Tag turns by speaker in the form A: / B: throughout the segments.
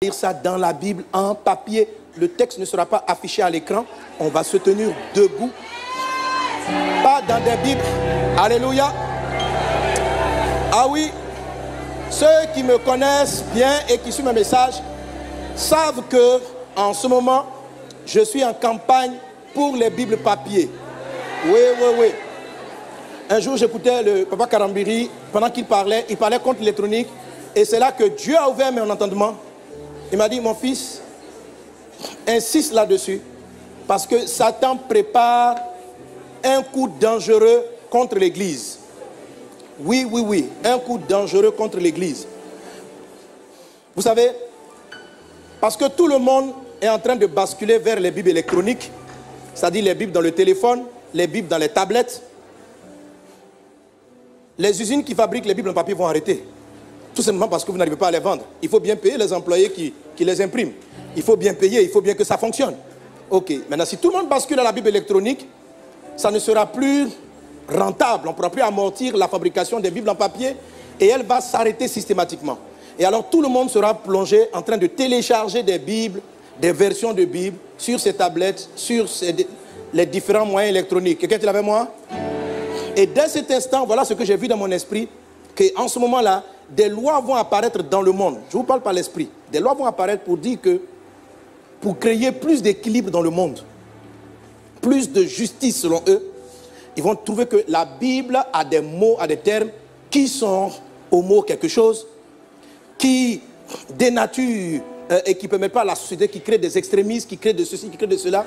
A: lire ça dans la Bible en papier. Le texte ne sera pas affiché à l'écran. On va se tenir debout. Pas dans des Bibles. Alléluia. Ah oui. Ceux qui me connaissent bien et qui suivent mes messages savent que en ce moment, je suis en campagne pour les Bibles papier. Oui. Un jour, j'écoutais le papa Karambiri, pendant qu'il parlait contre l'électronique. Et c'est là que Dieu a ouvert mon entendement. Il m'a dit, mon fils, insiste là-dessus. Parce que Satan prépare un coup dangereux contre l'Église. Oui. Un coup dangereux contre l'Église. Vous savez, parce que tout le monde est en train de basculer vers les Bibles électroniques, c'est-à-dire les Bibles dans le téléphone, les Bibles dans les tablettes. Les usines qui fabriquent les Bibles en papier vont arrêter. Tout simplement parce que vous n'arrivez pas à les vendre. Il faut bien payer les employés qui les impriment. Il faut bien payer, il faut bien que ça fonctionne. Ok, maintenant si tout le monde bascule à la Bible électronique, ça ne sera plus rentable. On ne pourra plus amortir la fabrication des Bibles en papier et elle va s'arrêter systématiquement. Et alors tout le monde sera plongé en train de télécharger des Bibles, des versions de Bibles sur ces tablettes, sur les différents moyens électroniques. Quelqu'un est là avec moi? Et dès cet instant, voilà ce que j'ai vu dans mon esprit, qu'en ce moment-là, des lois vont apparaître dans le monde. Je ne vous parle pas l'esprit. Des lois vont apparaître pour dire que, pour créer plus d'équilibre dans le monde, plus de justice selon eux, ils vont trouver que la Bible a des mots, a des termes qui sont au mot quelque chose, qui dénaturent et qui ne permettent pas à la société, qui crée des extrémistes, qui crée de ceci, qui crée de cela.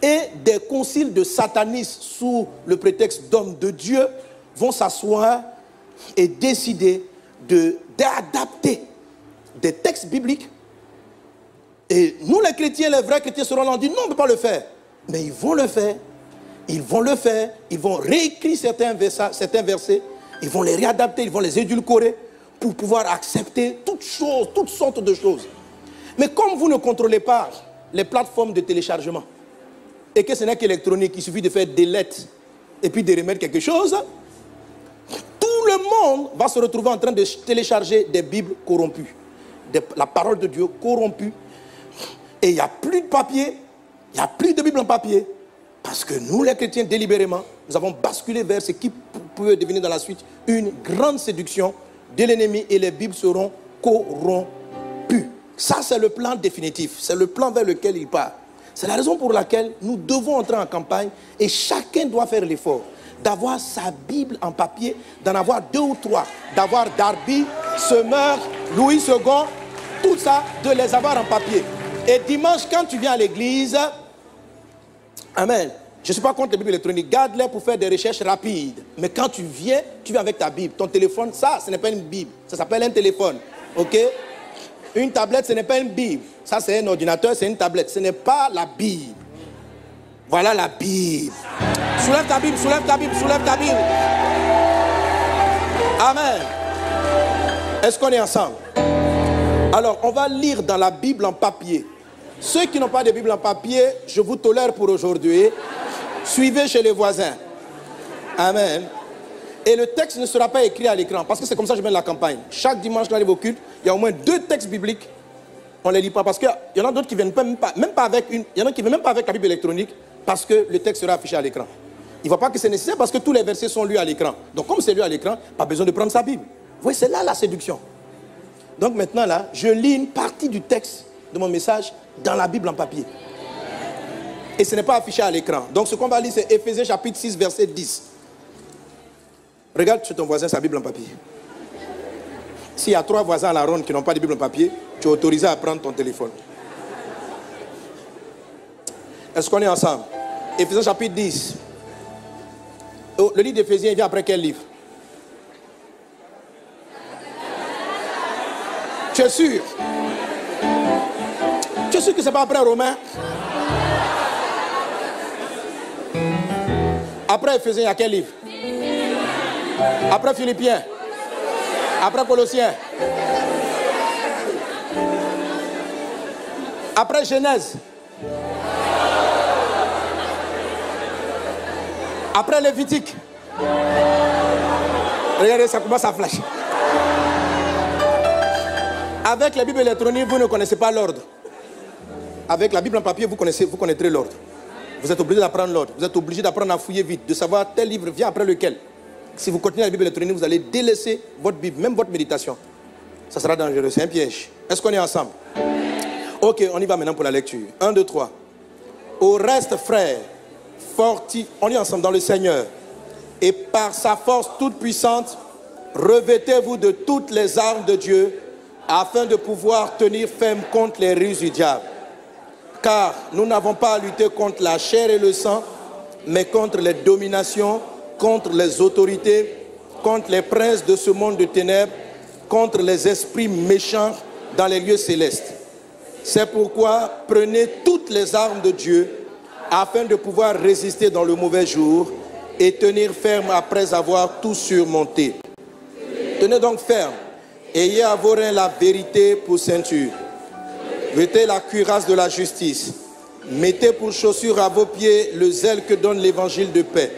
A: Et des conciles de satanistes sous le prétexte d'hommes de Dieu vont s'asseoir et décider d'adapter des textes bibliques. Et nous les chrétiens, les vrais chrétiens seront là, on dit non, on ne peut pas le faire. Mais ils vont le faire. Ils vont le faire. Ils vont réécrire certains versets. Ils vont les réadapter, ils vont les édulcorer pour pouvoir accepter toutes sortes de choses. Mais comme vous ne contrôlez pas les plateformes de téléchargement, et que ce n'est qu'électronique, il suffit de faire delete et puis de remettre quelque chose, tout le monde va se retrouver en train de télécharger des Bibles corrompues, la parole de Dieu corrompue. Et il n'y a plus de papier, il n'y a plus de Bible en papier, parce que nous les chrétiens délibérément, nous avons basculé vers ce qui peut devenir dans la suite une grande séduction de l'ennemi et les Bibles seront corrompues. Ça c'est le plan définitif, c'est le plan vers lequel il part. C'est la raison pour laquelle nous devons entrer en campagne et chacun doit faire l'effort d'avoir sa Bible en papier, d'en avoir 2 ou 3, d'avoir Darby, Semeur, Louis II, tout ça, de les avoir en papier. Et dimanche, quand tu viens à l'église, amen, je ne suis pas contre les Bibles électroniques, garde-les pour faire des recherches rapides. Mais quand tu viens avec ta Bible, ton téléphone, ça, ce n'est pas une Bible, ça s'appelle un téléphone, ok? Une tablette, ce n'est pas une Bible. Ça, c'est un ordinateur, c'est une tablette. Ce n'est pas la Bible. Voilà la Bible. Soulève ta Bible, soulève ta Bible, soulève ta Bible. Amen. Est-ce qu'on est ensemble? Alors, on va lire dans la Bible en papier. Ceux qui n'ont pas de Bible en papier, je vous tolère pour aujourd'hui. Suivez chez les voisins. Amen. Et le texte ne sera pas écrit à l'écran, parce que c'est comme ça que je mène la campagne. Chaque dimanche, quand j'arrive au culte, il y a au moins 2 textes bibliques. On ne les lit pas, parce qu'il y en a d'autres qui ne viennent même pas avec il y en a qui ne viennent même pas avec la Bible électronique, parce que le texte sera affiché à l'écran. Il ne voit pas que c'est nécessaire, parce que tous les versets sont lus à l'écran. Donc comme c'est lu à l'écran, pas besoin de prendre sa Bible. Vous voyez, c'est là la séduction. Donc maintenant, là, je lis une partie du texte de mon message dans la Bible en papier. Et ce n'est pas affiché à l'écran. Donc ce qu'on va lire, c'est Éphésiens chapitre 6, verset 10. Regarde chez ton voisin sa Bible en papier. S'il y a 3 voisins à la ronde qui n'ont pas de Bible en papier, tu es autorisé à prendre ton téléphone. Est-ce qu'on est ensemble? Éphésiens chapitre 10. Oh, le livre d'Éphésiens, il vient après quel livre? Tu es sûr? Tu es sûr que ce n'est pas après Romains? Après Éphésiens, il y a quel livre? Après Philippiens? Après Colossiens? Après Genèse? Après Lévitique? Regardez, ça commence à flasher. Avec la Bible électronique, vous ne connaissez pas l'ordre. Avec la Bible en papier, vous connaîtrez l'ordre. Vous êtes obligé d'apprendre l'ordre. Vous êtes obligé d'apprendre à fouiller vite, de savoir tel livre vient après lequel. Si vous continuez la Bible électronique, vous allez délaisser votre Bible, même votre méditation. Ça sera dangereux, c'est un piège. Est-ce qu'on est ensemble? Ok, on y va maintenant pour la lecture. 1, 2, 3. Au reste, frères, on est ensemble dans le Seigneur. Et par sa force toute puissante, revêtez-vous de toutes les armes de Dieu, afin de pouvoir tenir ferme contre les ruses du diable. Car nous n'avons pas à lutter contre la chair et le sang, mais contre les dominations, contre les autorités, contre les princes de ce monde de ténèbres, contre les esprits méchants dans les lieux célestes. C'est pourquoi prenez toutes les armes de Dieu afin de pouvoir résister dans le mauvais jour et tenir ferme après avoir tout surmonté. Tenez donc ferme, ayez à vos reins la vérité pour ceinture. Vêtez la cuirasse de la justice. Mettez pour chaussure à vos pieds le zèle que donne l'évangile de paix.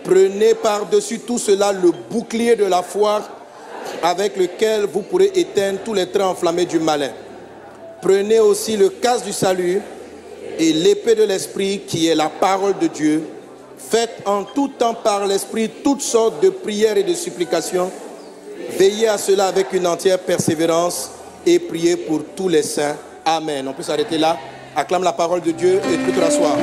A: Prenez par-dessus tout cela le bouclier de la foi avec lequel vous pourrez éteindre tous les traits enflammés du malin. Prenez aussi le casque du salut et l'épée de l'esprit qui est la parole de Dieu. Faites en tout temps par l'esprit toutes sortes de prières et de supplications. Veillez à cela avec une entière persévérance et priez pour tous les saints. Amen. On peut s'arrêter là. Acclame la parole de Dieu et tout rasseoir.